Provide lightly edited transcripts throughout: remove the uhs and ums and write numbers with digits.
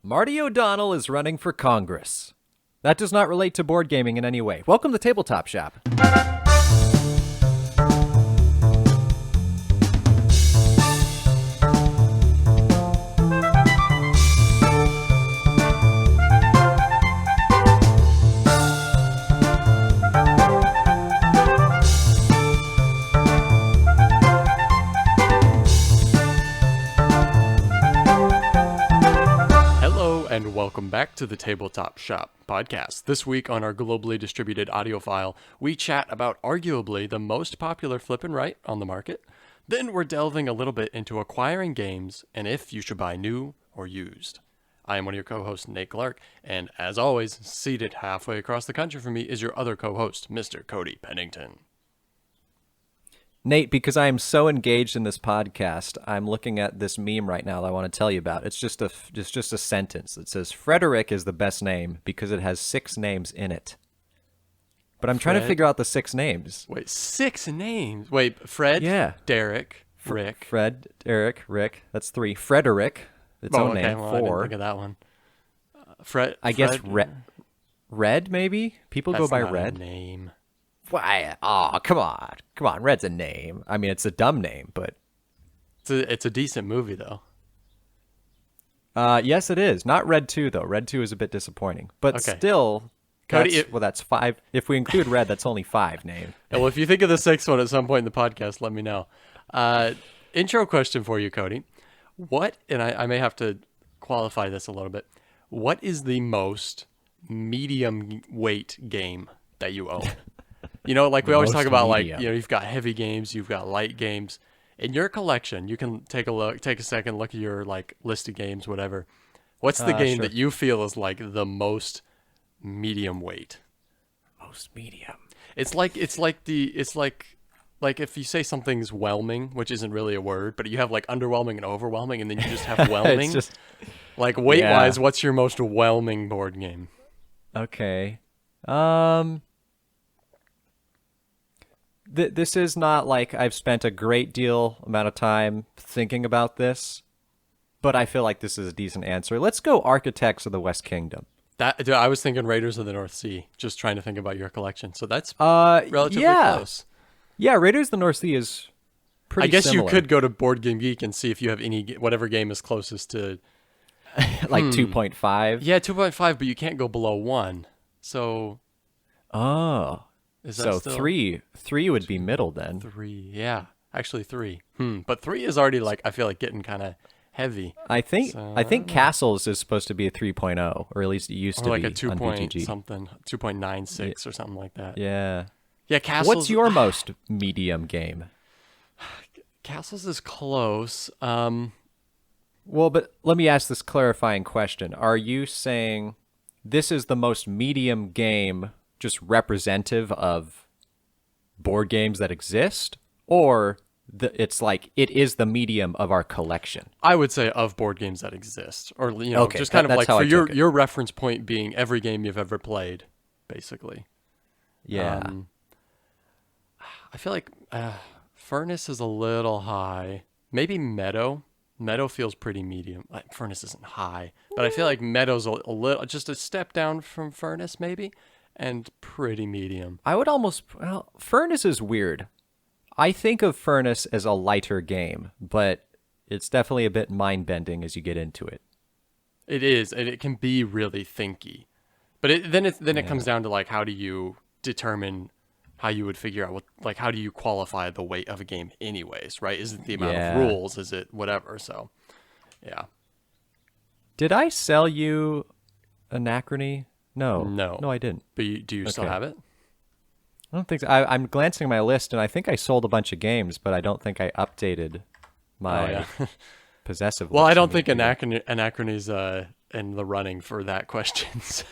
Marty O'Donnell is running for Congress. That does not relate to board gaming in any way. Welcome to Tabletop Shop. And welcome back to the Tabletop Shop podcast. This week on our globally distributed audio file, we chat about arguably the most popular flip and write on the market. Then we're delving a little bit into acquiring games and if you should buy new or used. I am one of your co-hosts, Nate Clark, and as always, seated halfway across the country from me is your other co-host, Mr. Cody Pennington. Nate, because I am so engaged in this podcast, I'm looking at this meme right now that I want to tell you about. It's just a sentence that says, Frederick is the best name because it has 6 names in it. But I'm trying to figure out the 6 names. Wait, 6 names? Wait, Fred? Yeah. Derek, Rick. Fred, Derek, Rick. That's 3. Frederick, its own name. Well, 4. I didn't think of that one. Guess Red, maybe? People go by Red. Red. That's not a name. Why? Oh, come on. Red's a name. I mean, it's a dumb name, but... It's a decent movie, though. Yes, it is. Not Red 2, though. Red 2 is a bit disappointing. But still, Cody, that's 5. If we include Red, that's only 5 names. Well, if you think of the 6th one at some point in the podcast, let me know. Intro question for you, Cody. And I may have to qualify this a little bit. What is the most medium weight game that you own? You know, like we always talk about, medium. You've got heavy games, you've got light games. In your collection, you can take a second, look at your list of games, whatever. What's the game that you feel is the most medium weight? Most medium. It's like if you say something's whelming, which isn't really a word, but you have underwhelming and overwhelming, and then you just have whelming. It's just weight-wise, what's your most whelming board game? Okay. This is not like I've spent a great deal amount of time thinking about this, but I feel like this is a decent answer. Let's go Architects of the West Kingdom. I was thinking Raiders of the North Sea, just trying to think about your collection. So that's relatively close. Yeah, Raiders of the North Sea is pretty similar. You could go to Board Game Geek and see if you have whatever game is closest to... 2.5? Yeah, 2.5, but you can't go below 1. So... Oh... So still... 3 would be middle then. 3, yeah. Actually 3. But 3 is already I feel like getting kind of heavy. I think Castles is supposed to be a 3.0, or at least it used to be a 2 on point BGG. something, 2.96 or something like that. Yeah. Yeah, Castles. What's your most medium game? Castles is close. Well, but let me ask this clarifying question. Are you saying this is the most medium game just representative of board games that exist, or it is the medium of our collection? I would say of board games that exist, or just kind of for your reference point being every game you've ever played, basically. Yeah. I feel like Furnace is a little high. Maybe Meadow. Meadow feels pretty medium. Furnace isn't high, but I feel like Meadow's a little, just a step down from Furnace, maybe. And pretty medium. I would Furnace is weird. I think of Furnace as a lighter game, but it's definitely a bit mind-bending as you get into it. It is, and it can be really thinky. But then it comes down to how do you determine how you would figure out how do you qualify the weight of a game anyways, right? Is it the amount of rules? Is it whatever? So, yeah. Did I sell you Anachrony? No, I didn't. But do you still have it? I don't think so. I'm glancing at my list, and I think I sold a bunch of games, but I don't think I updated my possessive. Well, I don't think Anachrony's in the running for that question. So.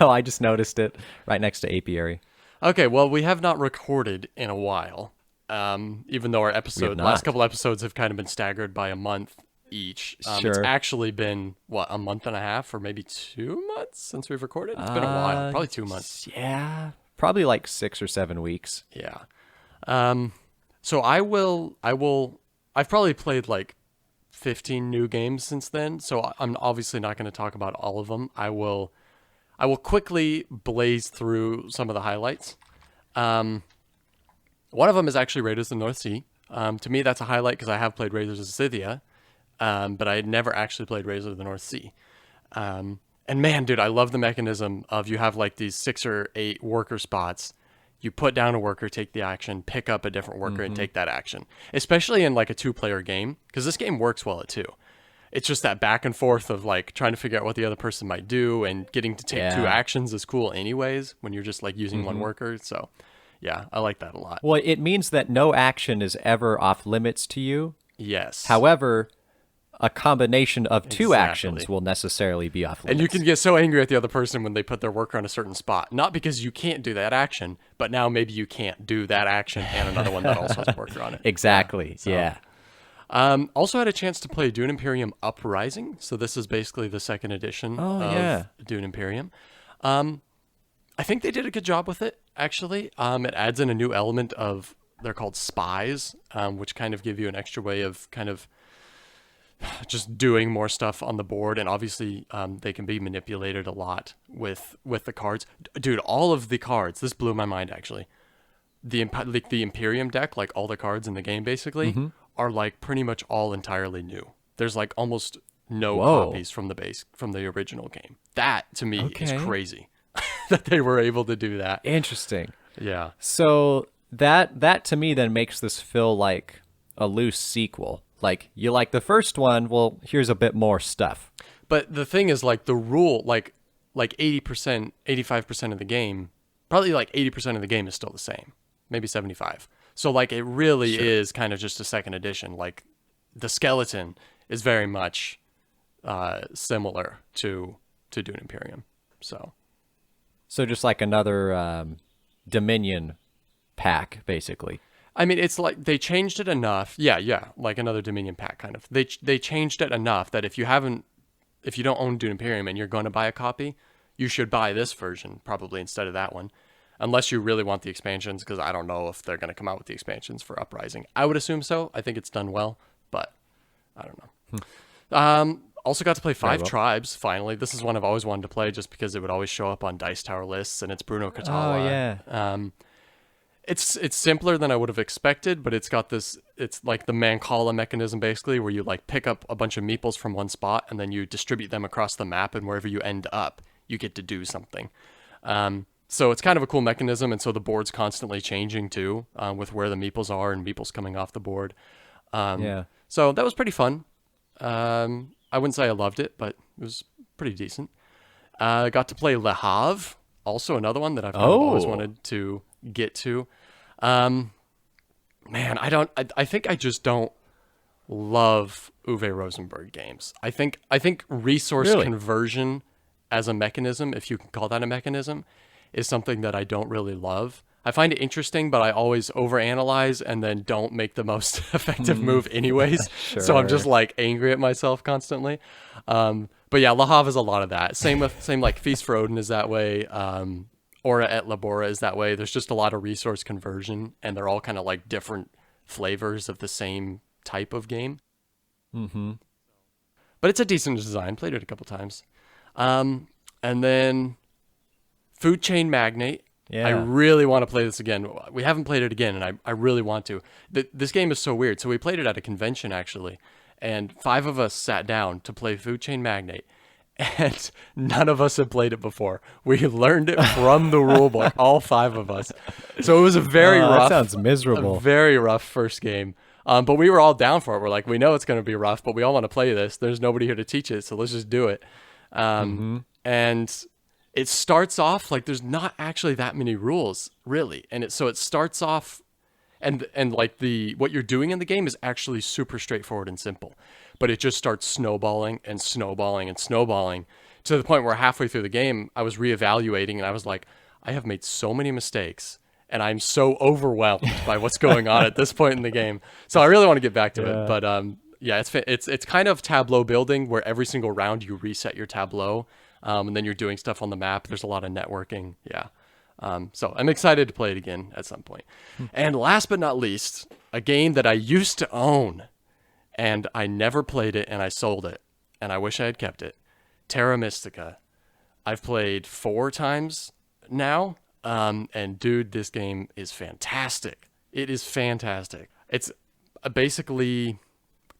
No, I just noticed it right next to Apiary. Okay, well, we have not recorded in a while, even though our last couple episodes have kind of been staggered by a month each. It's actually been a month and a half or maybe 2 months since we've recorded. It's been a while, probably 2 months. Yeah, probably 6 or 7 weeks. Yeah. So I've probably played 15 new games since then, so I'm obviously not going to talk about all of them. I will quickly blaze through some of the highlights. One of them is actually Raiders of the North Sea. To me, that's a highlight because I have played Raiders of Scythia, but I had never actually played Raiders of the North Sea. And man, dude, I love the mechanism of you have like these 6 or 8 worker spots. You put down a worker, take the action, pick up a different worker, and take that action. Especially in like a 2-player game, because this game works well at 2. It's just that back and forth of like trying to figure out what the other person might do, and getting to take 2 actions is cool anyways when you're just like using one worker. So yeah, I like that a lot. Well, it means that no action is ever off limits to you. Yes. However, a combination of 2 actions will necessarily be off limits. And you can get so angry at the other person when they put their worker on a certain spot. Not because you can't do that action, but now maybe you can't do that action and another one that also has a worker on it. Exactly, yeah. Also had a chance to play Dune Imperium Uprising. So this is basically the second edition of Dune Imperium. I think they did a good job with it, actually. It adds in a new element of, they're called spies, which kind of give you an extra way of kind of just doing more stuff on the board, and obviously they can be manipulated a lot with the cards. Dude, all of the cards, this blew my mind actually. The Imperium deck, like all the cards in the game basically, are like pretty much all entirely new. There's like almost no copies from the original game. That to me is crazy that they were able to do that. Interesting. Yeah. So that to me then makes this feel like a loose sequel. Like, you like the first one, well, here's a bit more stuff. But the thing is, like, the rule, like 80%, 85% of the game, probably like 80% of the game is still the same. Maybe 75. So, like, it really is kind of just a second edition. Like, the skeleton is very much similar to Dune Imperium. So just like another Dominion pack, basically. I mean, it's like they changed it enough. Yeah, like another Dominion pack kind of. They changed it enough that if you don't own Dune Imperium and you're going to buy a copy, you should buy this version probably instead of that one, unless you really want the expansions. Because I don't know if they're going to come out with the expansions for Uprising. I would assume so. I think it's done well, but I don't know. Also got to play 5 Tribes finally. This is one I've always wanted to play just because it would always show up on Dice Tower lists, and it's Bruno Catala. Oh yeah. It's simpler than I would have expected, but it's got this, it's like the Mancala mechanism basically, where you like pick up a bunch of meeples from one spot and then you distribute them across the map, and wherever you end up, you get to do something. So it's kind of a cool mechanism, and so the board's constantly changing too, with where the meeples are and meeples coming off the board. So that was pretty fun. I wouldn't say I loved it, but it was pretty decent. Got to play Le Havre, also another one that I've kind of always wanted to get to. Man, I think I just don't love Uwe Rosenberg games. I think resource conversion as a mechanism, if you can call that a mechanism, is something that I don't really love. I find it interesting, but I always overanalyze and then don't make the most effective move anyways. So I'm just like angry at myself constantly. But yeah, Le Havre is a lot of that. Same like Feast for Odin is that way. Aura et Labora is that way. There's just a lot of resource conversion, and they're all kind of like different flavors of the same type of game. But it's a decent design. Played it a couple times. And then Food Chain Magnate. Yeah. I really want to play this again. We haven't played it again, and I really want to. This game is so weird. So we played it at a convention, actually, and 5 of us sat down to play Food Chain Magnate. And none of us had played it before. We learned it from the rulebook, all 5 of us. So it was a very rough. That sounds miserable. A very rough first game. But we were all down for it. We're like, we know it's going to be rough, but we all want to play this. There's nobody here to teach it, so let's just do it. And it starts off like there's not actually that many rules, really. And so it starts off, and like what you're doing in the game is actually super straightforward and simple. But it just starts snowballing and snowballing and snowballing to the point where halfway through the game, I was reevaluating and I was like, I have made so many mistakes and I'm so overwhelmed by what's going on at this point in the game. So I really want to get back to it. But yeah, it's kind of tableau building where every single round you reset your tableau, and then you're doing stuff on the map. There's a lot of networking. Yeah. So I'm excited to play it again at some point. And last but not least, a game that I used to own and I never played it, and I sold it, and I wish I had kept it. Terra Mystica. I've played 4 times now, and dude, this game is fantastic. It is fantastic. It's basically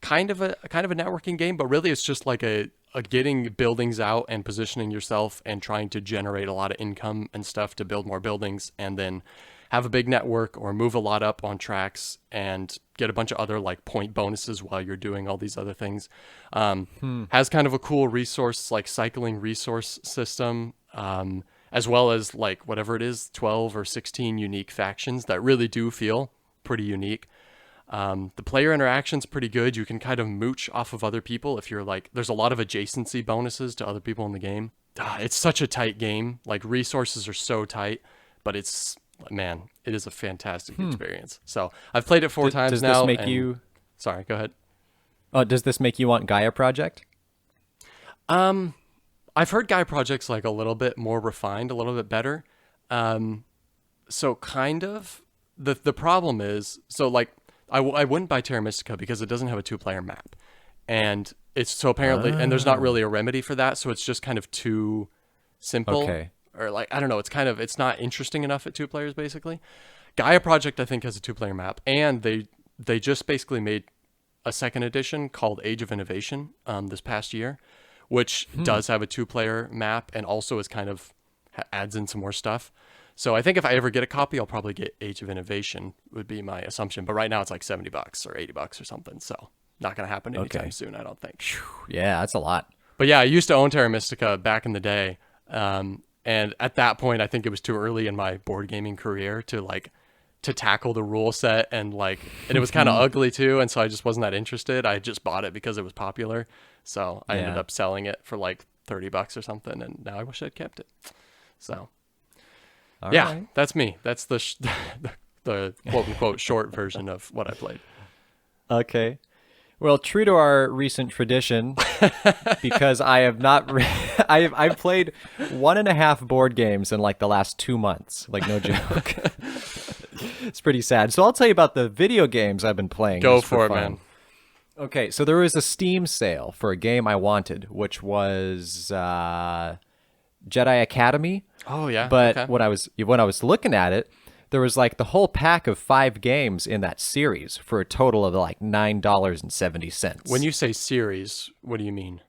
kind of a networking game, but really it's just like a getting buildings out and positioning yourself and trying to generate a lot of income and stuff to build more buildings, and then have a big network or move a lot up on tracks and get a bunch of other like point bonuses while you're doing all these other things. Has kind of a cool resource, like cycling resource system, as well as like whatever it is, 12 or 16 unique factions that really do feel pretty unique. The player interaction's pretty good. You can kind of mooch off of other people if you're like, there's a lot of adjacency bonuses to other people in the game. It's such a tight game. Like resources are so tight, but it's, man, it is a fantastic experience. So I've played it 4 times does now. Does this make you... Sorry, go ahead. Does this make you want Gaia Project? I've heard Gaia Project's like a little bit more refined, a little bit better. So kind of. The problem is, so like, I wouldn't buy Terra Mystica because it doesn't have a 2-player map. And it's so apparently, and there's not really a remedy for that. So it's just kind of too simple. Okay. Or like, I don't know, it's not interesting enough at 2 players basically. Gaia Project, I think, has a 2-player map, and they just basically made a 2nd edition called Age of Innovation this past year, which does have a 2-player map and also is kind of adds in some more stuff. So I think if I ever get a copy, I'll probably get Age of Innovation, would be my assumption. But right now it's like $70 or $80 or something. So not going to happen anytime soon, I don't think. Yeah, that's a lot. But yeah, I used to own Terra Mystica back in the day. And at that point, I think it was too early in my board gaming career to tackle the rule set, and it was kind of ugly too. And so I just wasn't that interested. I just bought it because it was popular. So I ended up selling it for like $30 or something. And now I wish I'd kept it. So All right. that's me. That's the quote unquote short version of what I played. Okay. Well, true to our recent tradition, because I have not, I've played 1.5 board games in like the last 2 months. Like, no joke. It's pretty sad. So I'll tell you about the video games I've been playing. Go for it, man. Okay, so there was a Steam sale for a game I wanted, which was Jedi Academy. Oh yeah. But okay. when I was looking at it, there was like the whole pack of 5 games in that series for a total of like $9.70. When you say series, what do you mean?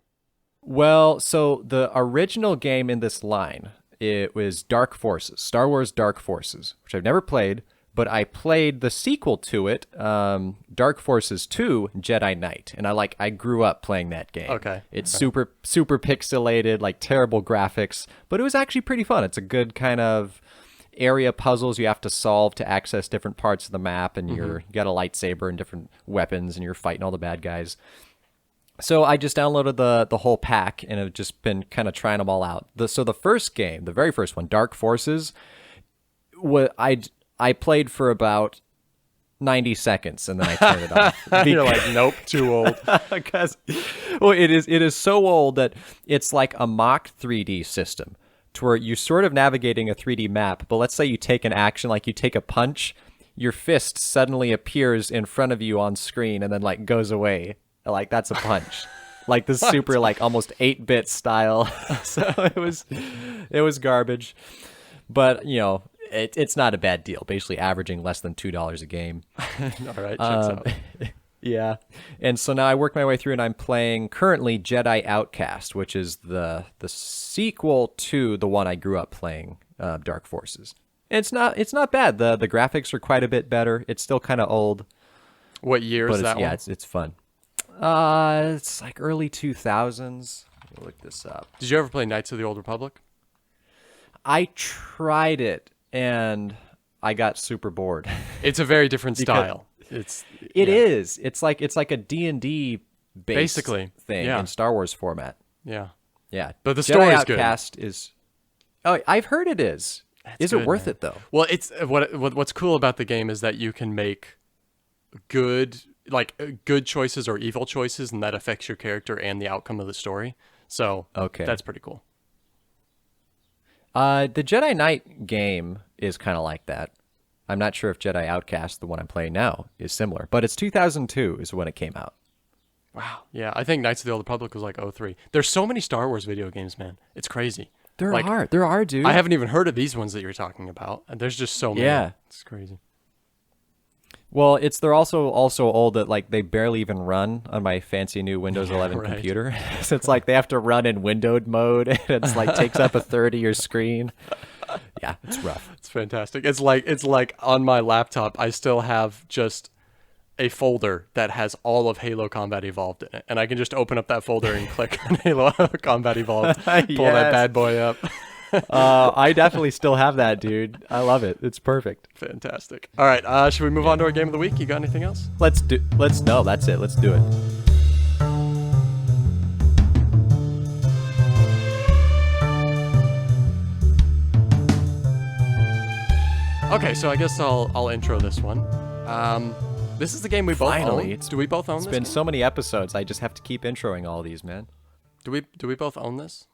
Well, so the original game in this line, it was Dark Forces, Star Wars Dark Forces, which I've never played, but I played the sequel to it, Dark Forces 2, Jedi Knight, and I grew up playing that game. Okay. It's super pixelated, like terrible graphics, but it was actually pretty fun. It's a good kind of area puzzles you have to solve to access different parts of the map, and you got a lightsaber and different weapons, and you're fighting all the bad guys. So I just downloaded the whole pack, and have just been kind of trying them all out. So the first game, the very first one, Dark Forces, I played for about 90 seconds, and then I turned it off. You're like, nope, too old. Because, well, it is so old that it's like a mock 3D system, to where you're sort of navigating a 3D map, but let's say you take an action, like you take a punch, your fist suddenly appears in front of you on screen and then like goes away. Like, that's a punch. Like this super like almost 8-bit style. So it was garbage. But, you know, it's not a bad deal. Basically averaging less than $2 a game. All right, checks out. Yeah. And so now I work my way through, and I'm playing currently Jedi Outcast, which is the sequel to the one I grew up playing, Dark Forces. And it's not bad. The graphics are quite a bit better. It's still kind of old. What year is that one? Yeah, it's fun. It's like early 2000s. Let me look this up. Did you ever play Knights of the Old Republic? I tried it, and I got super bored. It's a very different style. It is. It's like a D&D based basically thing in Star Wars format. Yeah. Yeah. But the story is good. Outcast is. Oh, I've heard it is. Is it worth it though? Well, it's what's cool about the game is that you can make good choices or evil choices, and that affects your character and the outcome of the story. So that's pretty cool. The Jedi Knight game is kind of like that. I'm not sure if Jedi Outcast, the one I'm playing now, is similar, but it's 2002 is when it came out. Wow. Yeah, I think Knights of the Old Republic was like '03. There's so many Star Wars video games, man. It's crazy. There Like, are. There are, I dude. haven't even heard of these ones that you're talking about. And there's just so many. Yeah. It's crazy. Well, they're also old that like they barely even run on my fancy new Windows 11 right. computer. So it's like they have to run in windowed mode, and it's like takes up a third of your screen. Yeah, it's rough. It's fantastic. It's like on my laptop, I still have just a folder that has all of Halo Combat Evolved in it, and I can just open up that folder and click on Halo Combat Evolved, pull that Yes. bad boy up. I definitely still have that, dude. I love it. It's perfect. Fantastic. All right, should we move on to our game of the week? You got anything else? No, that's it. Let's do it. Okay, so I guess I'll intro this one. This is the game we both Finally, own. Do we both own It's this? been so many episodes. I just have to keep introing all these, man. Do we both own this?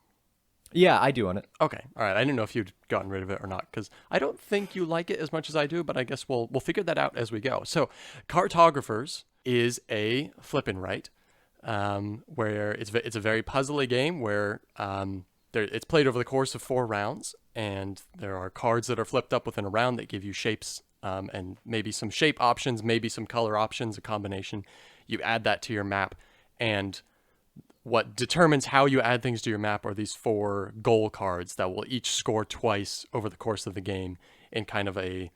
Yeah, I do own it. Okay. All right. I didn't know if you'd gotten rid of it or not, because I don't think you like it as much as I do, but I guess we'll figure that out as we go. So, Cartographers is a flip and write, where it's a very puzzly game where it's played over the course of 4 rounds, and there are cards that are flipped up within a round that give you shapes, and maybe some shape options, maybe some color options, a combination. You add that to your map, and what determines how you add things to your map are these 4 goal cards that will each score twice over the course of the game in kind of I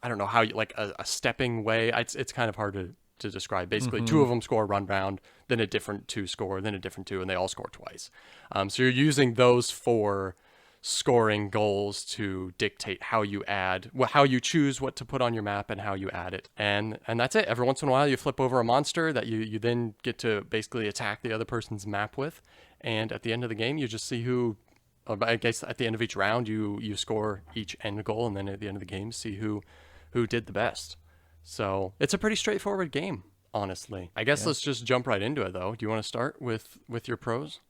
don't know how you, like a stepping way. It's kind of hard to describe. Basically, 2 of them score one round, then a different 2 score, then a different 2, and they all score twice. So you're using those 4 scoring goals to dictate how you how you choose what to put on your map and how you add it. And that's it. Every once in a while you flip over a monster that you then get to basically attack the other person's map with. And at the end of the game, you just see I guess at the end of each round, you score each end goal, and then at the end of the game, see who did the best. So it's a pretty straightforward game, honestly. I guess let's just jump right into it, though. Do you want to start with your pros?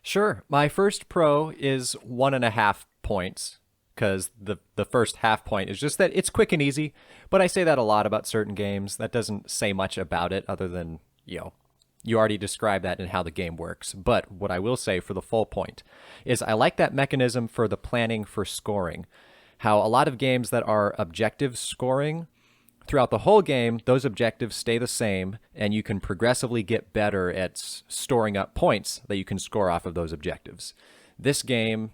Sure. My first pro is 1.5 points, because the first half point is just that it's quick and easy. But I say that a lot about certain games. That doesn't say much about it other than, you already described that in how the game works. But what I will say for the full point is I like that mechanism for the planning for scoring. How a lot of games that are objective scoring, throughout the whole game, those objectives stay the same, and you can progressively get better at storing up points that you can score off of those objectives. This game,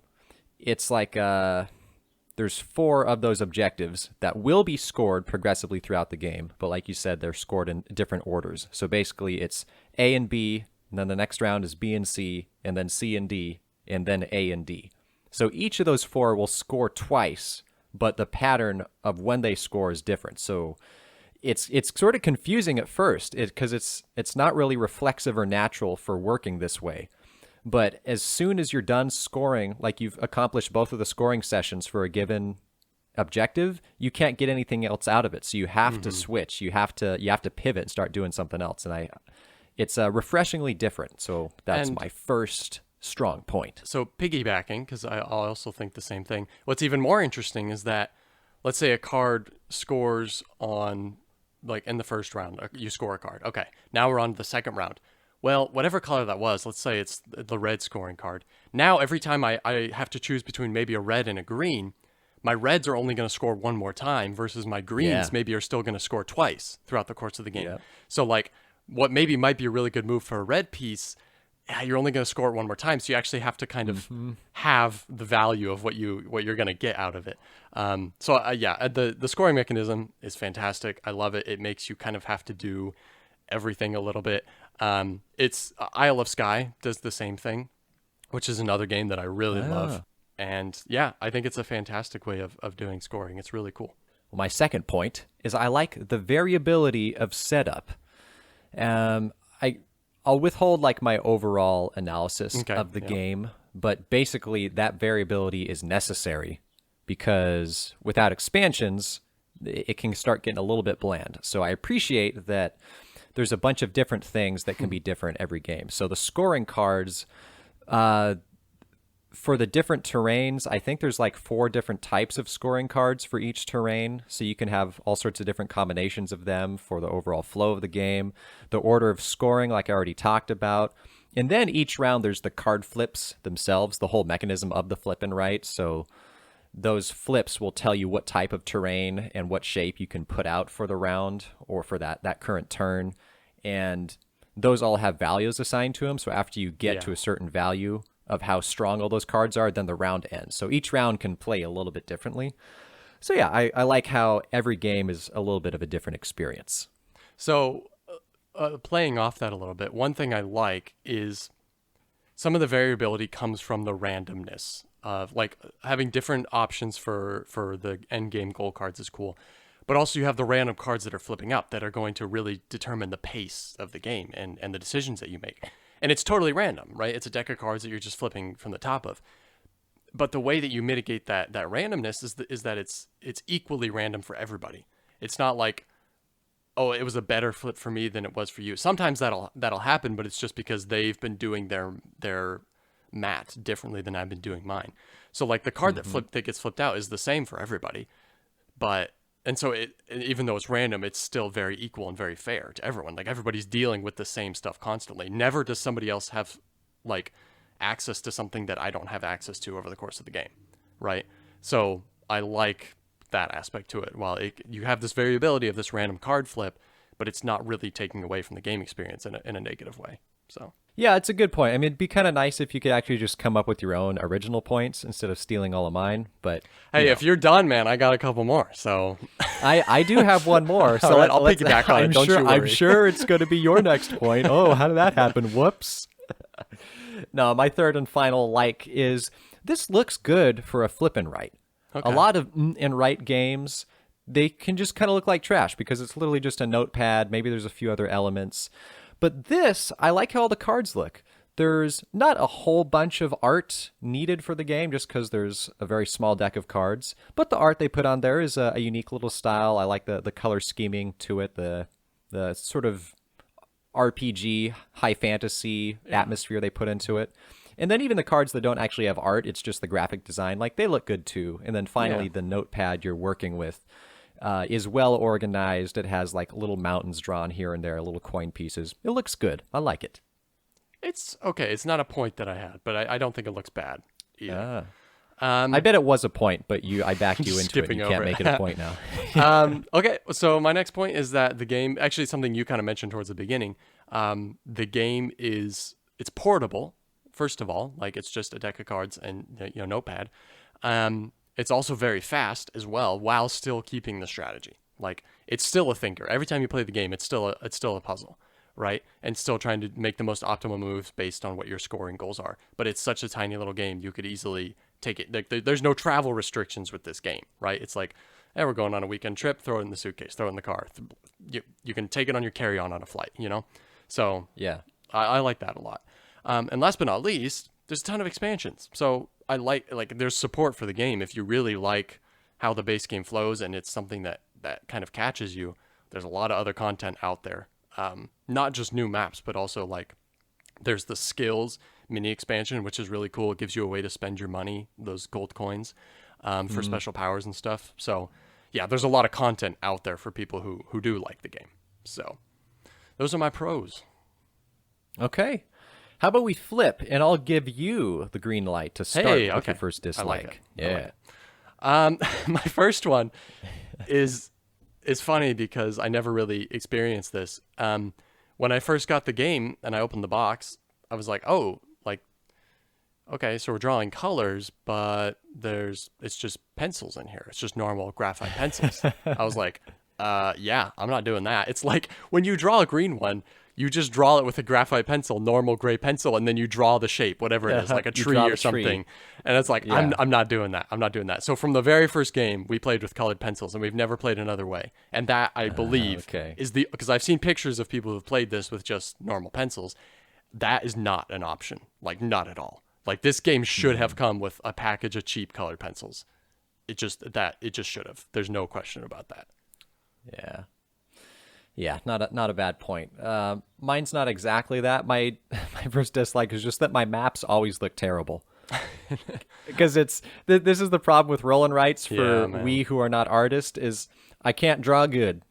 it's like there's 4 of those objectives that will be scored progressively throughout the game, but like you said, they're scored in different orders. So basically, it's A and B, and then the next round is B and C, and then C and D, and then A and D. So each of those 4 will score twice, but the pattern of when they score is different. So it's sort of confusing at first because it's not really reflexive or natural for working this way. But as soon as you're done scoring, like you've accomplished both of the scoring sessions for a given objective, you can't get anything else out of it. So you have to switch. You have to pivot and start doing something else. And it's refreshingly different. So that's my first strong point. So piggybacking, because I also think the same thing. What's even more interesting is that, let's say a card scores on, like in the first round, you score a card. Okay, now we're on to the second round. Well, whatever color that was, let's say it's the red scoring card. Now every time I have to choose between maybe a red and a green, my reds are only going to score one more time versus my greens maybe are still going to score twice throughout the course of the game. Yeah. So like what maybe might be a really good move for a red piece, you're only going to score it one more time, so you actually have to kind of have the value of what you're going to get out of it. The scoring mechanism is fantastic. I love it. It makes you kind of have to do everything a little bit. It's Isle of Skye does the same thing, which is another game that I really love. And yeah, I think it's a fantastic way of doing scoring. It's really cool. Well, my second point is I like the variability of setup. I'll withhold like my overall analysis of the game, but basically that variability is necessary because without expansions, it can start getting a little bit bland. So I appreciate that there's a bunch of different things that can be different every game. So the scoring cards, for the different terrains, I think there's like 4 different types of scoring cards for each terrain. So you can have all sorts of different combinations of them for the overall flow of the game. The order of scoring, like I already talked about. And then each round, there's the card flips themselves, the whole mechanism of the flip and right. So those flips will tell you what type of terrain and what shape you can put out for the round or for that current turn. And those all have values assigned to them. So after you get to a certain value of how strong all those cards are, then the round ends. So each round can play a little bit differently. So yeah, I like how every game is a little bit of a different experience. So playing off that a little bit, one thing I like is some of the variability comes from the randomness of like having different options for the end game goal cards is cool. But also you have the random cards that are flipping up that are going to really determine the pace of the game and the decisions that you make. And it's totally random, right? It's a deck of cards that you're just flipping from the top of. But the way that you mitigate that randomness is that it's equally random for everybody. It's not like, oh, it was a better flip for me than it was for you. Sometimes that'll happen, but it's just because they've been doing their mat differently than I've been doing mine. So like the card that gets flipped out is the same for everybody. And so even though it's random, it's still very equal and very fair to everyone. Like everybody's dealing with the same stuff constantly. Never does somebody else have like access to something that I don't have access to over the course of the game, right? So I like that aspect to it. While you have this variability of this random card flip, but it's not really taking away from the game experience in a negative way. So yeah, it's a good point. I mean, it'd be kind of nice if you could actually just come up with your own original points instead of stealing all of mine. But hey, if you're done, man, I got a couple more. So I do have one more. So right, I'll piggyback on it. Don't you worry. I'm sure it's going to be your next point. Oh, how did that happen? Whoops. No, my third and final like is this looks good for a flip and right. Okay. A lot of and right games, they can just kind of look like trash because it's literally just a notepad. Maybe there's a few other elements. But this, I like how all the cards look. There's not a whole bunch of art needed for the game just because there's a very small deck of cards. But the art they put on there is a unique little style. I like the color scheming to it, the sort of RPG, high fantasy atmosphere they put into it. And then even the cards that don't actually have art, it's just the graphic design, like they look good too. And then finally, the notepad you're working with is well organized. It has like little mountains drawn here and there, little coin pieces. It looks good. I like it. It's okay. It's not a point that I had, but I don't think it looks bad either. I bet it was a point, but I backed you into it. You can't make it a point now. Okay, so my next point is that the game, actually something you kind of mentioned towards the beginning, the game it's portable, first of all. Like it's just a deck of cards and notepad. It's also very fast as well, while still keeping the strategy. Like it's still a thinker. Every time you play the game, it's still a puzzle, right? And still trying to make the most optimal moves based on what your scoring goals are. But it's such a tiny little game, you could easily take it. There's no travel restrictions with this game, right? It's like, hey, we're going on a weekend trip, throw it in the suitcase, throw it in the car. You can take it on your carry-on on a flight, So yeah, I like that a lot. And last but not least, there's a ton of expansions. So I like there's support for the game. If you really like how the base game flows and it's something that kind of catches you, there's a lot of other content out there. Not just new maps, but also like there's the skills mini expansion, which is really cool. It gives you a way to spend your money, those gold coins, for special powers and stuff. So yeah, there's a lot of content out there for people who do like the game. So those are my pros. Okay. How about we flip, and I'll give you the green light to start with your first dislike. Yeah. My first one is funny because I never really experienced this. When I first got the game and I opened the box, I was like, oh, like, okay, so we're drawing colors, but it's just pencils in here. It's just normal graphite pencils. I was like, yeah, I'm not doing that. It's like when you draw a green one, you just draw it with a graphite pencil, normal gray pencil, and then you draw the shape, whatever it is, like a tree or something. And it's like, I'm not doing that. I'm not doing that. So from the very first game, we played with colored pencils, and we've never played another way. And that, I believe, is because I've seen pictures of people who've played this with just normal pencils. That is not an option. Like, not at all. Like, this game should have come with a package of cheap colored pencils. It just should have. There's no question about that. Yeah. Yeah, not a bad point. Mine's not exactly that. My first dislike is just that my maps always look terrible. Because this is the problem with roll and writes for Yeah, man. we who are not artists is I can't draw good.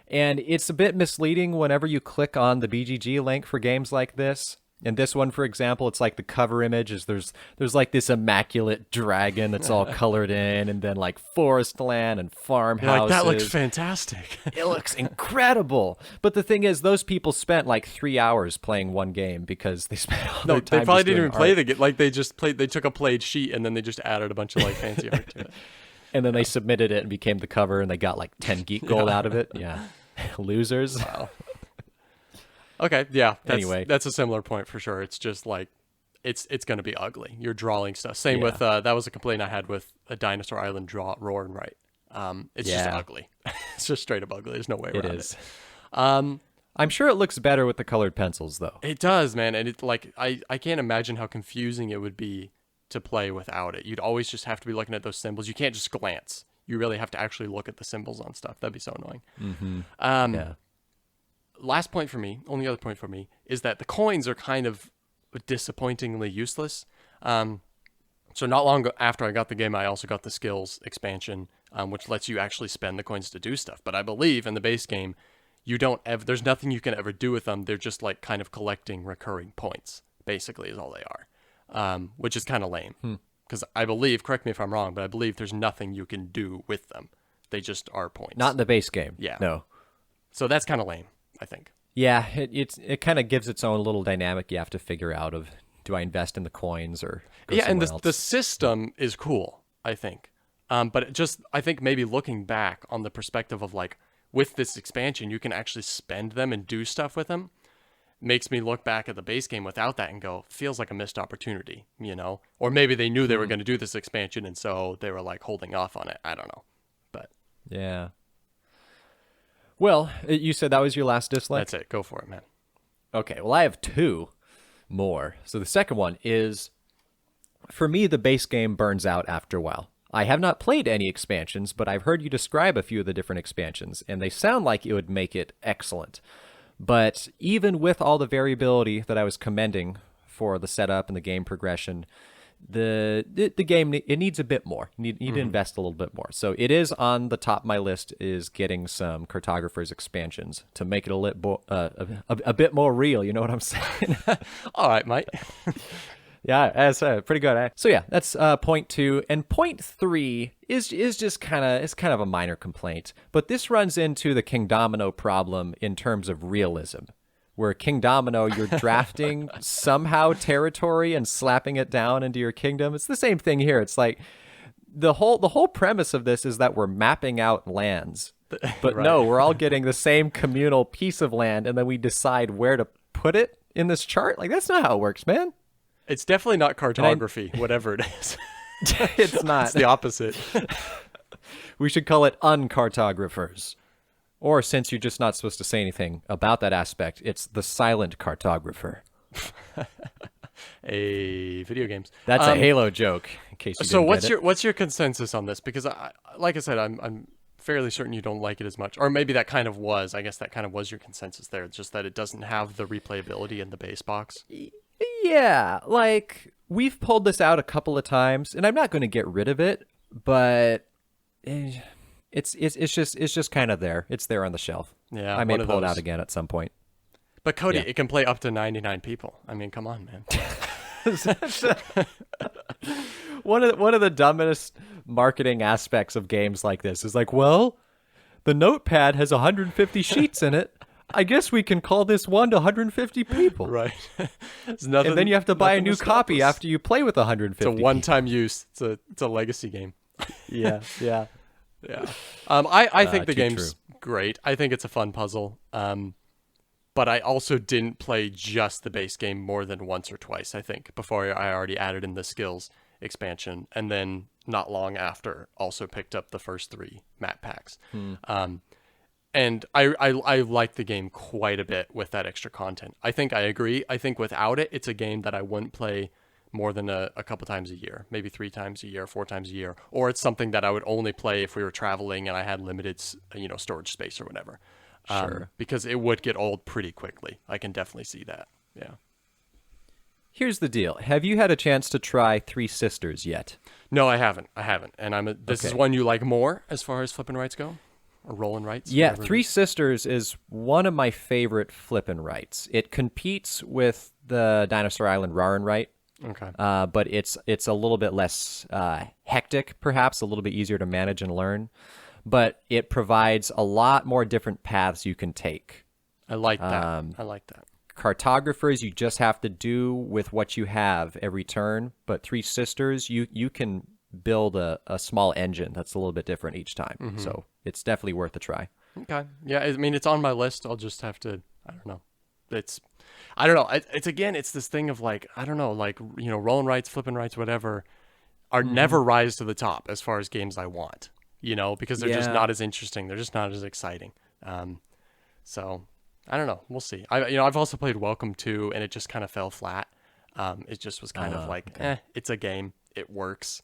And it's a bit misleading whenever you click on the BGG link for games like this. And this one, for example, it's like the cover image is there's like this immaculate dragon that's all colored in, and then like forest land and You're farmhouses. like, that looks fantastic. It looks incredible. But the thing is, those people spent like 3 hours playing one game because they spent all No, their time they probably just didn't doing even play art. the game. Like they just played. They took a played sheet and then they just added a bunch of like fancy art to it. And then they submitted it and became the cover, and they got like 10 geek gold out of it. Yeah. Losers. Wow. Okay, yeah. Anyway. That's a similar point for sure. It's just like it's going to be ugly. You're drawing stuff. Same with that was a complaint I had with a Dinosaur Island roar and write. It's just ugly. It's just straight up ugly. There's no way around it. I'm sure it looks better with the colored pencils, though. It does, man. And it like I can't imagine how confusing it would be to play without it. You'd always just have to be looking at those symbols. You can't just glance. You really have to actually look at the symbols on stuff. That'd be so annoying. Yeah. Last point for me, only other point for me, is that the coins are kind of disappointingly useless. So not long after I got the game, I also got the skills expansion, which lets you actually spend the coins to do stuff. But I believe in the base game, you don't ever, there's nothing you can ever do with them. They're just like kind of collecting recurring points, basically is all they are, which is kind of lame. Because I believe, correct me if I'm wrong, but I believe there's nothing you can do with them. They just are points. Not in the base game. Yeah. No. So that's kind of lame, I think. Yeah, it kind of gives its own little dynamic you have to figure out of, do I invest in the coins or go Yeah, and somewhere else? the system is cool, I think. But it just, I think maybe looking back on the perspective of like, with this expansion, you can actually spend them and do stuff with them, makes me look back at the base game without that and go, feels like a missed opportunity, you know? Or maybe they knew they were going to do this expansion and so they were like holding off on it. I don't know. But Yeah. Well, you said that was your last dislike? that's it. Go for it, man. Okay, well, I have two more. So the second one is, for me, the base game burns out after a while. I have not played any expansions, but I've heard you describe a few of the different expansions, and they sound like it would make it excellent. But even with all the variability that I was commending for the setup and the game progression, the game, it needs a bit more. You need to invest a little bit more. So it is on the top of my list, is getting some Cartographers expansions to make it a bit more real. You know what I'm saying? All right, mate. Yeah, that's pretty good. So yeah, that's point 2, and point 3 is just kind of a minor complaint, but this runs into the King Domino problem in terms of realism, where King Domino, you're drafting somehow territory and slapping it down into your kingdom. It's the same thing here. It's like the whole premise of this is that we're mapping out lands, but Right. no, we're all getting the same communal piece of land, and then we decide where to put it in this chart. Like, that's not how it works, man. It's definitely not cartography, whatever it is. It's not. It's the opposite. We should call it uncartographers. Or, since you're just not supposed to say anything about that aspect, it's the silent cartographer. Video games. That's a Halo joke, in case you So didn't get it. what's your consensus on this? Because like I said, I'm fairly certain you don't like it as much, or maybe that kind of was. I guess that kind of was your consensus there. It's just that it doesn't have the replayability in the base box. Yeah, like, we've pulled this out a couple of times, and I'm not going to get rid of it, but it's just kind of there. It's there on the shelf. Yeah, I may one of pull it those. out again at some point. But Cody, Yeah. it can play up to 99 people. I mean, come on, man. One of the dumbest marketing aspects of games like this is like, well, the notepad has 150 sheets in it. I guess we can call this one to 150 people. Right. There's nothing, And then you have to buy a nothing new stop copy us. after you play with 150. It's a one-time use. It's a legacy game. Yeah. Yeah. I think the too game's great. I think it's a fun puzzle. But I also didn't play just the base game more than once or twice, I think, before I already added in the skills expansion. And then not long after, also picked up the first 3 map packs. And I like the game quite a bit with that extra content. I think I agree. I think without it, it's a game that I wouldn't play more than a couple times a year, maybe 3 times a year, 4 times a year, or it's something that I would only play if we were traveling and I had limited, storage space or whatever. Sure. Because it would get old pretty quickly. I can definitely see that. Yeah. Here's the deal. Have you had a chance to try Three Sisters yet? No, I haven't. And this is Okay. one you like more as far as flipping rights go, or rolling rights. Yeah, whatever it Three is. Sisters is one of my favorite flippin' rights. It competes with the Dinosaur Island Rawr right, Okay. but it's a little bit less hectic, perhaps a little bit easier to manage and learn. But it provides a lot more different paths you can take. I like that. I like that. Cartographers, you just have to do with what you have every turn. But Three Sisters, you can build a small engine that's a little bit different each time. So it's definitely worth a try. Okay. Yeah, I mean, it's on my list. I'll just have to, I don't know. I don't know. It's this thing of like, I don't know, like, rolling rights, flipping rights, whatever, are never rise to the top as far as games I want, because they're just Yeah. not as interesting. They're just not as exciting. So I don't know. We'll see. I've also played Welcome to, and it just kind of fell flat. It just was kind of like, it's a game. It works.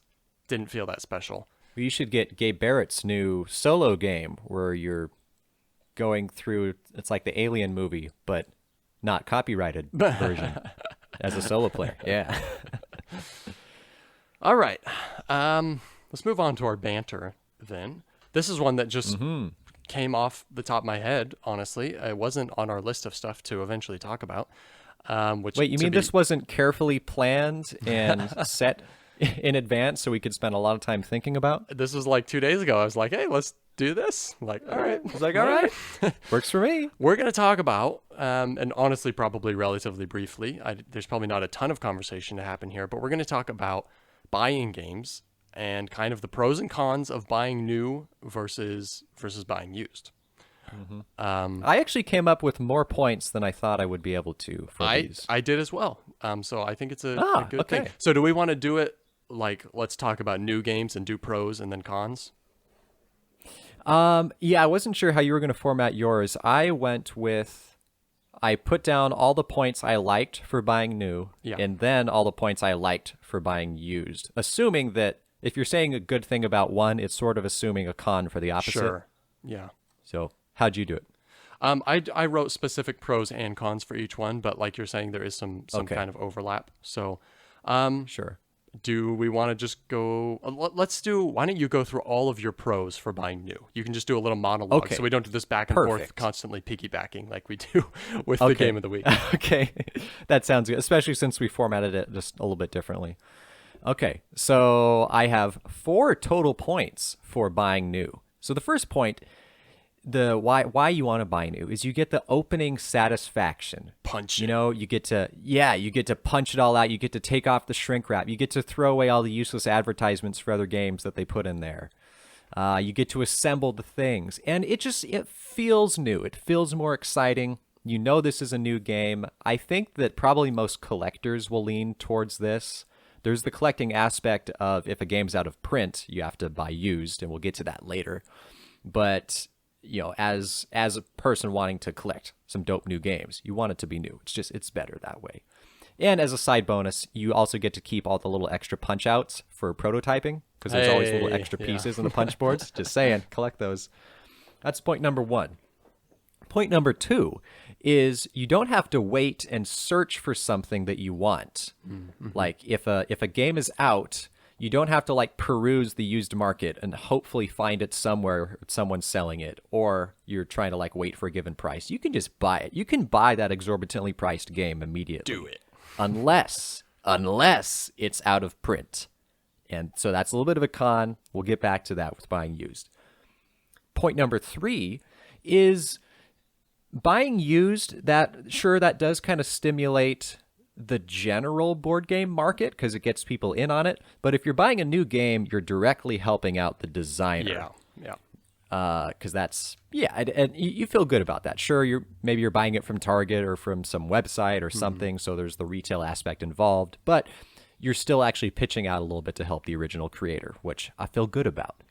Didn't feel that special. Well, you should get Gabe Barrett's new solo game where you're going through, it's like the Alien movie, but not copyrighted version as a solo player. Yeah. All right. Let's move on to our banter then. This is one that just came off the top of my head, honestly. It wasn't on our list of stuff to eventually talk about. Which Wait, you to mean be- this wasn't carefully planned and set in advance so we could spend a lot of time thinking about? This was like 2 days ago. I was like, hey, let's do this. I'm like, all right. I was like, all right. Works for me. We're going to talk about, and honestly, probably relatively briefly, there's probably not a ton of conversation to happen here, but we're going to talk about buying games and kind of the pros and cons of buying new versus buying used. I actually came up with more points than I thought I would be able to for these. I did as well. So I think it's a good okay. thing. So do we want to do it like, let's talk about new games and do pros and then cons? Yeah, I wasn't sure how you were going to format yours. I put down all the points I liked for buying new, Yeah. and then all the points I liked for buying used, assuming that if you're saying a good thing about one, it's sort of assuming a con for the opposite. Sure. Yeah. So how'd you do it? I wrote specific pros and cons for each one, but like you're saying, there is some Okay. kind of overlap. So, Sure. do we want to just go? Why don't you go through all of your pros for buying new? You can just do a little monologue, Okay. so we don't do this back and forth, Perfect. constantly piggybacking like we do with the Okay. game of the week. Okay, that sounds good, especially since we formatted it just a little bit differently. Okay, so I have 4 total points for buying new. So the first point, the why you want to buy new is you get the opening satisfaction. Punch. You get to punch it all out. You get to take off the shrink wrap. You get to throw away all the useless advertisements for other games that they put in there. You get to assemble the things, and it feels new. It feels more exciting. You know this is a new game. I think that probably most collectors will lean towards this. There's the collecting aspect of if a game's out of print, you have to buy used, and we'll get to that later. But as a person wanting to collect some dope new games, you want it to be new. It's better that way. And as a side bonus, you also get to keep all the little extra punch outs for prototyping because there's always little Hey, extra yeah. pieces in the punch boards. Just saying, collect those. That's point number 1. Point number 2 is you don't have to wait and search for something that you want. Like if a game is out, you don't have to like peruse the used market and hopefully find it somewhere someone's selling it, or you're trying to like wait for a given price. You can just buy it. You can buy that exorbitantly priced game immediately. Do it. Unless it's out of print. And so that's a little bit of a con. We'll get back to that with buying used. Point number 3 is buying used. That does kind of stimulate the general board game market because it gets people in on it. But if you're buying a new game, you're directly helping out the designer. Yeah. Yeah. Because and you feel good about that. Sure, maybe you're buying it from Target or from some website or something, so there's the retail aspect involved, but you're still actually pitching out a little bit to help the original creator, which I feel good about.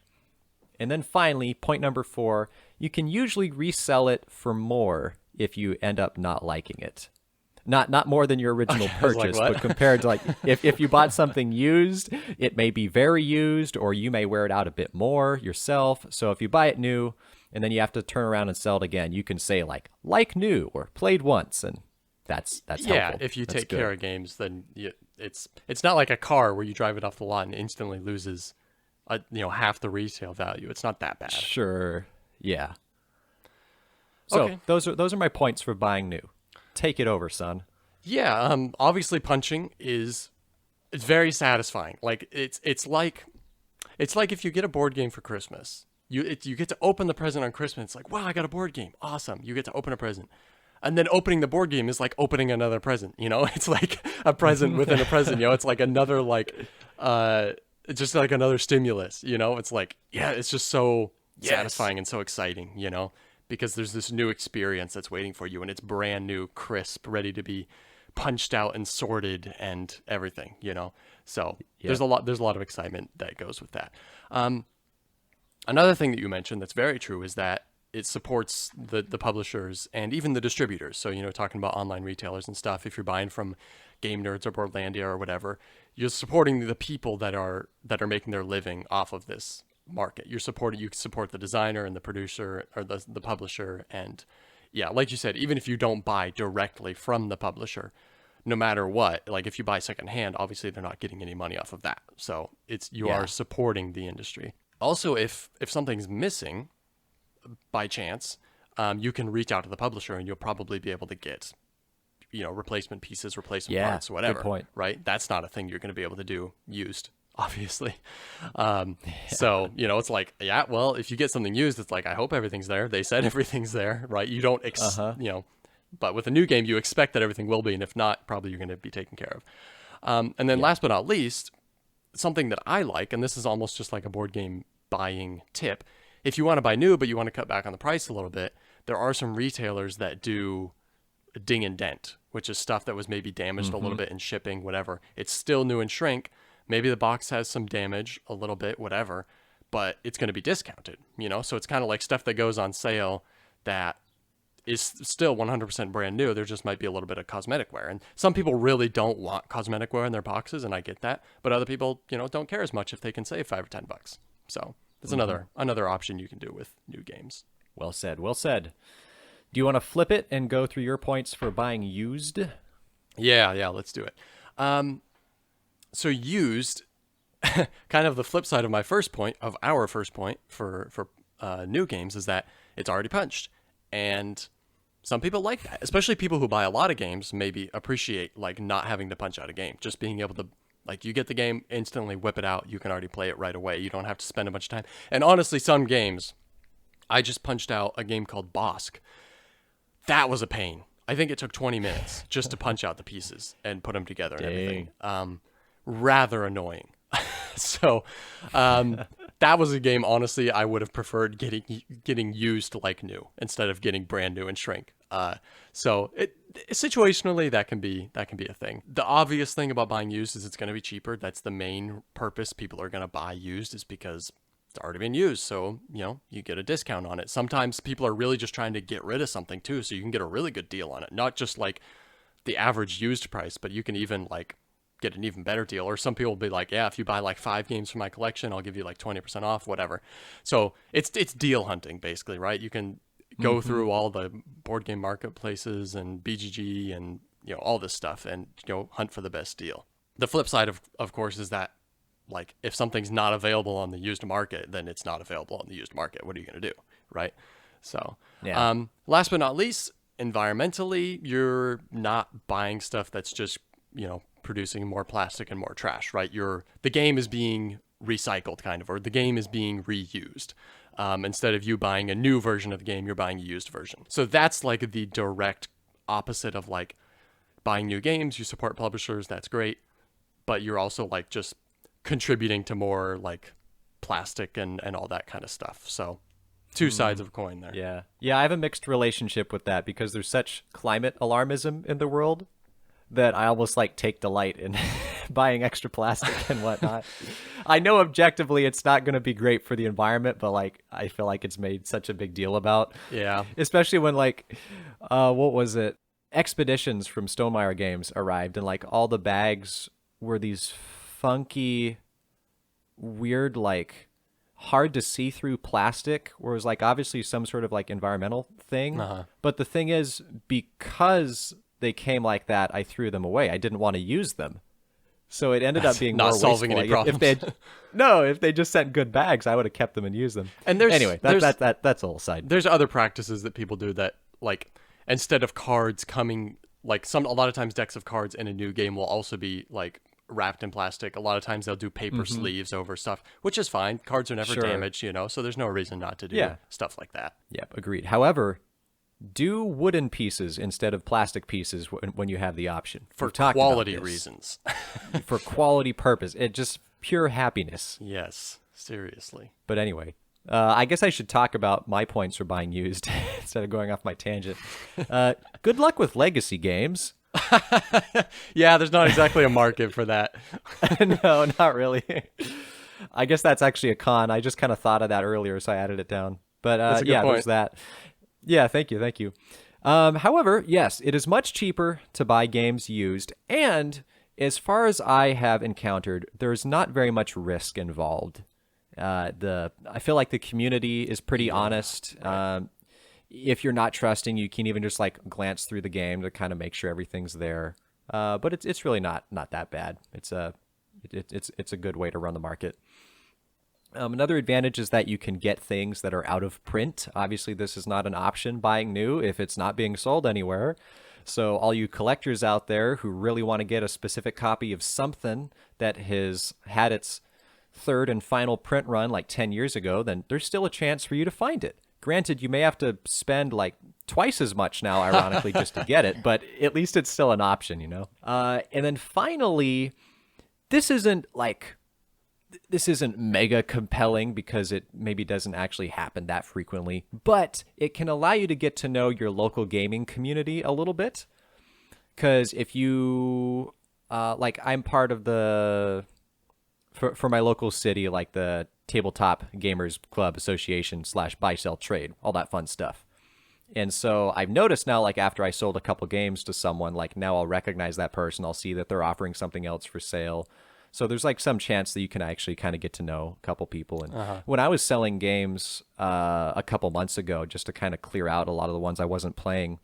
And then finally, point number 4, you can usually resell it for more if you end up not liking it. Not more than your original was like, purchase, what? but compared to like if you bought something used, it may be very used, or you may wear it out a bit more yourself. So if you buy it new and then you have to turn around and sell it again, you can say like new or played once, and That's Yeah, helpful. if you That's take good. care of games, then it's not like a car where you drive it off the lot and instantly loses, half the resale value. It's not that bad. Sure. Yeah. So Okay. those are my points for buying new. Take it over, son. Yeah. Obviously, punching it's very satisfying. Like it's like if you get a board game for Christmas. You get to open the present on Christmas. It's like, wow, I got a board game. Awesome. You get to open a present. And then opening the board game is like opening another present, It's like a present within a present, It's like another it's just like another stimulus, It's like, yeah, it's just so satisfying and so exciting, Because there's this new experience that's waiting for you and it's brand new, crisp, ready to be punched out and sorted and everything, So there's a lot of excitement that goes with that. Another thing that you mentioned that's very true is that it supports the publishers and even the distributors. So, talking about online retailers and stuff, if you're buying from Game Nerds or Boardlandia or whatever, you're supporting the people that are making their living off of this market. You support the designer and the producer or the publisher. And yeah, like you said, even if you don't buy directly from the publisher, no matter what, like if you buy secondhand, obviously they're not getting any money off of that. So you are supporting the industry. Also, if something's missing by chance, you can reach out to the publisher and you'll probably be able to get, replacement pieces, replacement parts, whatever. Good point. Right? That's not a thing you're going to be able to do used, obviously. So, it's like, yeah, well, if you get something used, it's like, I hope everything's there. They said everything's there, right? You don't, but with a new game, you expect that everything will be. And if not, probably you're going to be taken care of. And then last but not least, something that I like, and this is almost just like a board game buying tip. If you want to buy new, but you want to cut back on the price a little bit, there are some retailers that do a ding and dent, which is stuff that was maybe damaged a little bit in shipping, whatever. It's still new and shrink. Maybe the box has some damage a little bit, whatever, but it's going to be discounted, So it's kind of like stuff that goes on sale that is still 100% brand new. There just might be a little bit of cosmetic wear. And some people really don't want cosmetic wear in their boxes, and I get that. But other people, don't care as much if they can save $5 or $10. So that's another option you can do with new games. Well said. Well said. Do you want to flip it and go through your points for buying used? Yeah, let's do it. So used, kind of the flip side of our first point for new games is that it's already punched. And some people like that, especially people who buy a lot of games maybe appreciate like not having to punch out a game, just being able to, like, you get the game, instantly whip it out. You can already play it right away. You don't have to spend a bunch of time. And honestly, some games, I just punched out a game called Bosk. That was a pain. I think it took 20 minutes just to punch out the pieces and put them together and everything. Rather annoying. So that was a game, honestly, I would have preferred getting used like new instead of getting brand new and shrink. So situationally, that can be a thing. The obvious thing about buying used is it's going to be cheaper. That's the main purpose people are going to buy used, is because it's already been used. So, you get a discount on it. Sometimes people are really just trying to get rid of something too. So you can get a really good deal on it. Not just like the average used price, but you can even like get an even better deal. Or some people will be like, yeah, if you buy like 5 games from my collection, I'll give you like 20% off, whatever. So it's deal hunting basically, right? You can go through all the board game marketplaces and BGG and all this stuff and hunt for the best deal. The flip side of course is that, like, if something's not available on the used market, then it's not available on the used market. What are you going to do, right? So last but not least, environmentally, you're not buying stuff that's just producing more plastic and more trash, right? The game is being recycled kind of, or the game is being reused. Instead of you buying a new version of the game, you're buying a used version. So that's like the direct opposite of like buying new games. You support publishers, that's great, but you're also like just contributing to more like plastic and all that kind of stuff. So two sides of a coin there. Yeah, I have a mixed relationship with that because there's such climate alarmism in the world that I almost like take delight in buying extra plastic and whatnot. I know objectively it's not going to be great for the environment, but like I feel like it's made such a big deal about. Yeah. Especially when like, what was it? Expeditions from Stonemaier Games arrived and like all the bags were these funky, weird, like hard to see through plastic, where it was like obviously some sort of like environmental thing. But the thing is, because they came like that, I threw them away. I didn't want to use them. So it ended up being not more solving wasteful. any problems. If they just sent good bags, I would have kept them and used them. And Anyway, that's a whole side. There's other practices that people do that, like, instead of cards coming, like, a lot of times decks of cards in a new game will also be like wrapped in plastic. A lot of times they'll do paper sleeves over stuff, which is fine. Cards are never damaged, so there's no reason not to do stuff like that. Yep, agreed. However, do wooden pieces instead of plastic pieces when you have the option. For quality reasons. For quality purpose. It just pure happiness. Yes, seriously. But anyway, I guess I should talk about my points for buying used instead of going off my tangent. Good luck with legacy games. Yeah, there's not exactly a market for that. No, not really. I guess that's actually a con. I just kind of thought of that earlier, so I added it down. But That's a good point. there's that. Yeah, thank you. However, yes, it is much cheaper to buy games used, and as far as I have encountered, there's not very much risk involved. I feel like the community is pretty honest. Right. If you're not trusting, you can even just like glance through the game to kind of make sure everything's there. But it's really not that bad. It's a good way to run the market. Another advantage is that you can get things that are out of print. Obviously, this is not an option buying new if it's not being sold anywhere. So all you collectors out there who really want to get a specific copy of something that has had its third and final print run like 10 years ago, then there's still a chance for you to find it. Granted, you may have to spend like twice as much now, ironically, just to get it, but at least it's still an option, And then finally, this isn't mega compelling because it maybe doesn't actually happen that frequently, but it can allow you to get to know your local gaming community a little bit. Because if you, I'm part of for my local city, like the Tabletop Gamers Club Association / buy, sell, trade, all that fun stuff. And so I've noticed now, like after I sold a couple games to someone, like now I'll recognize that person. I'll see that they're offering something else for sale. So there's like some chance that you can actually kind of get to know a couple people. And when I was selling games a couple months ago, just to kind of clear out a lot of the ones I wasn't playing,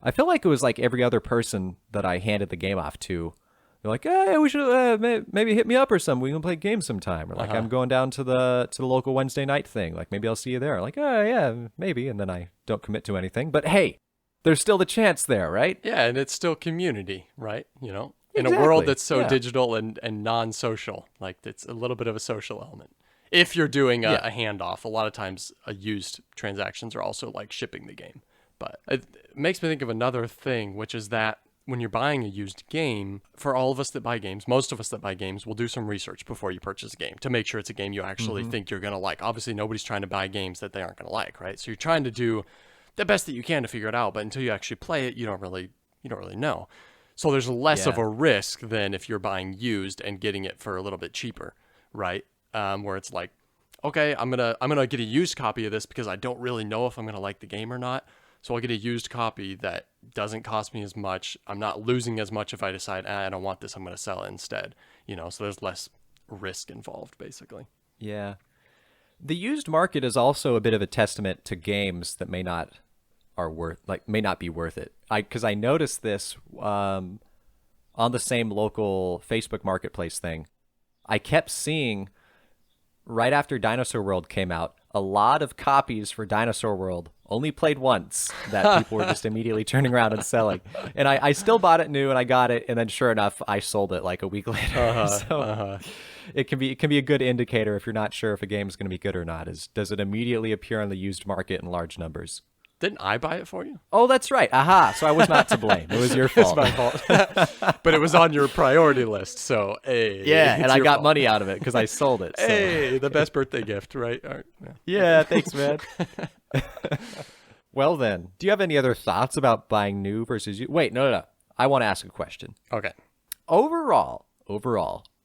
I feel like it was like every other person that I handed the game off to. They're like, hey, we should maybe hit me up or something. We can play games sometime. Or like, I'm going down to the local Wednesday night thing. Like maybe I'll see you there. Like, oh yeah, maybe. And then I don't commit to anything. But hey, there's still the chance there, right? Yeah, and it's still community, right? In a world that's so digital and non-social, like it's a little bit of a social element. If you're doing a handoff, a lot of times used transactions are also like shipping the game. But it makes me think of another thing, which is that when you're buying a used game, for all of us that buy games, most of us that buy games will do some research before you purchase a game to make sure it's a game you actually think you're going to like. Obviously, nobody's trying to buy games that they aren't going to like, right? So you're trying to do the best that you can to figure it out, but until you actually play it, you don't really know. So there's less of a risk than if you're buying used and getting it for a little bit cheaper, right? Where it's like, okay, I'm gonna get a used copy of this because I don't really know if I'm gonna like the game or not. So I'll get a used copy that doesn't cost me as much. I'm not losing as much if I decide I don't want this. I'm gonna sell it instead. So there's less risk involved, basically. Yeah, the used market is also a bit of a testament to games that may not be worth it. Because I noticed this on the same local Facebook Marketplace thing. I kept seeing right after Dinosaur World came out, a lot of copies for Dinosaur World only played once that people were just immediately turning around and selling. And I still bought it new and I got it, and then sure enough, I sold it like a week later. It can be a good indicator if you're not sure if a game is going to be good or not. Does it immediately appear on the used market in large numbers? Didn't I buy it for you? Oh, that's right. Aha. So I was not to blame. It was your fault. It's my fault. But it was on your priority list, so hey. Yeah, and I got money out of it because I sold it. So. Hey, the best birthday gift, right? Yeah, thanks, man. Well then, do you have any other thoughts about buying new versus used? Wait, no. I want to ask a question. Okay. Overall,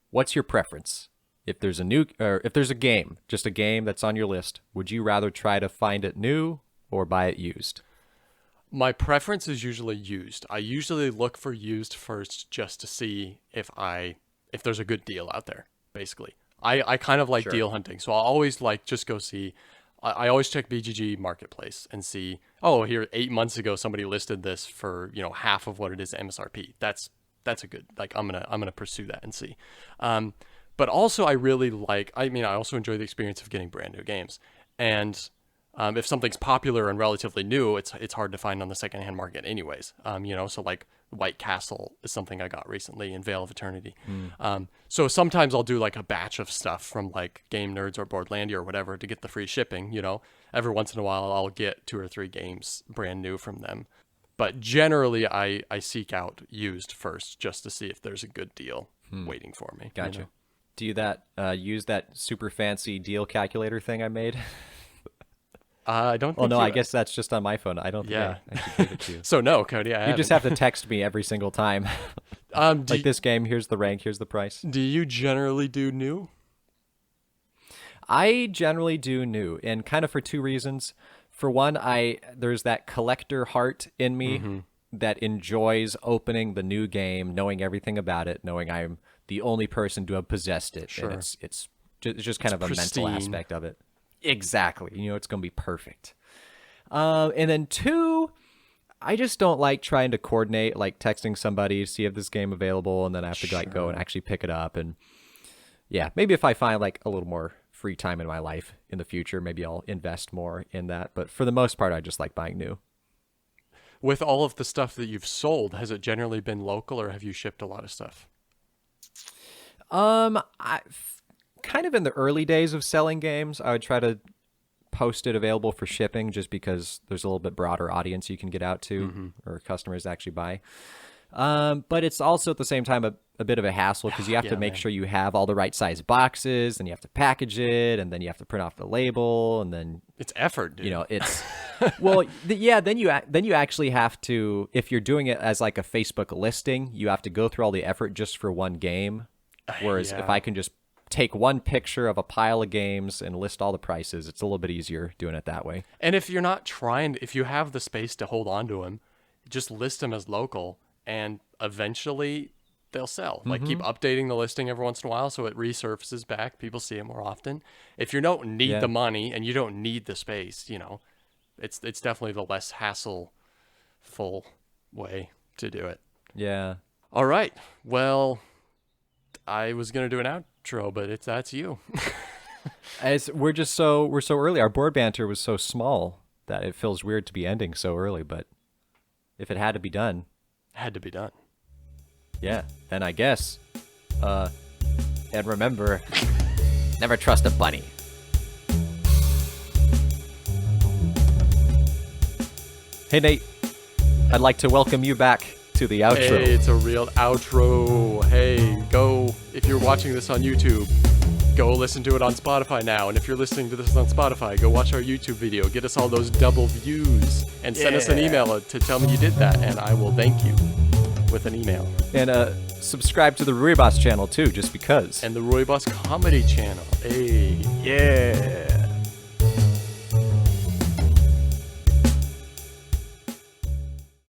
what's your preference? If there's a game, just a game that's on your list, would you rather try to find it new or buy it used? My preference is usually used. I usually look for used first just to see if there's a good deal out there, basically. I kind of like deal hunting, so I'll always just go see, I always check BGG Marketplace and see, oh, here 8 months ago somebody listed this for half of what it is MSRP. That's a good, like, I'm gonna pursue that and see. But also I really like, I also enjoy the experience of getting brand new games. And if something's popular and relatively new, it's hard to find on the secondhand market anyways. So like White Castle is something I got recently, in Veil of Eternity. So sometimes I'll do like a batch of stuff from like Game Nerds or Boardlandia or whatever to get the free shipping. Every once in a while I'll get 2 or 3 games brand new from them. But generally I seek out used first just to see if there's a good deal waiting for me. Gotcha. Do you use that super fancy deal calculator thing I made? I don't think no, I guess that's just on my phone. I don't think I should give it to you. So no, Cody, you just have to text me every single time. Like this game, here's the rank, here's the price. Do you generally do new? I generally do new, and kind of for 2 reasons. For one, there's that collector heart in me that enjoys opening the new game, knowing everything about it, knowing I'm the only person to have possessed it. Sure. And it's just kind of pristine. A mental aspect of it. Exactly. It's going to be perfect. And then 2, I just don't like trying to coordinate, like texting somebody, see if this game available, and then I have to go and actually pick it up. And yeah, maybe if I find like a little more free time in my life in the future, maybe I'll invest more in that. But for the most part, I just like buying new. With all of the stuff that you've sold, has it generally been local, or have you shipped a lot of stuff? Kind of in the early days of selling games, I would try to post it available for shipping just because there's a little bit broader audience you can get out to or customers actually buy. But it's also at the same time a bit of a hassle because you have to make sure you have all the right size boxes, and you have to package it, and then you have to print off the label, and then it's effort, dude. It's well, then you actually have to, if you're doing it as like a Facebook listing, you have to go through all the effort just for one game. Whereas if I can just take one picture of a pile of games and list all the prices, it's a little bit easier doing it that way. And if you're not if you have the space to hold on to them, just list them as local, and eventually they'll sell. Like, keep updating the listing every once in a while so it resurfaces back. People see it more often. If you don't need the money and you don't need the space, it's definitely the less hassle-full way to do it. Yeah. All right. Well, I was going to do an outro, but that's you. We're so early. Our board banter was so small that it feels weird to be ending so early, but if it had to be done. Had to be done. Yeah, then I guess. And remember, never trust a bunny. Hey, Nate. I'd like to welcome you back to the outro. Hey, it's a real outro. Hey, go, if you're watching this on YouTube, go listen to it on Spotify now. And if you're listening to this on Spotify, go watch our YouTube video. Get us all those double views. And send us an email to tell me you did that, and I will thank you with an email. And subscribe to the Ruy Boss channel too, just because. And the Ruy Boss Comedy channel. Hey. Yeah.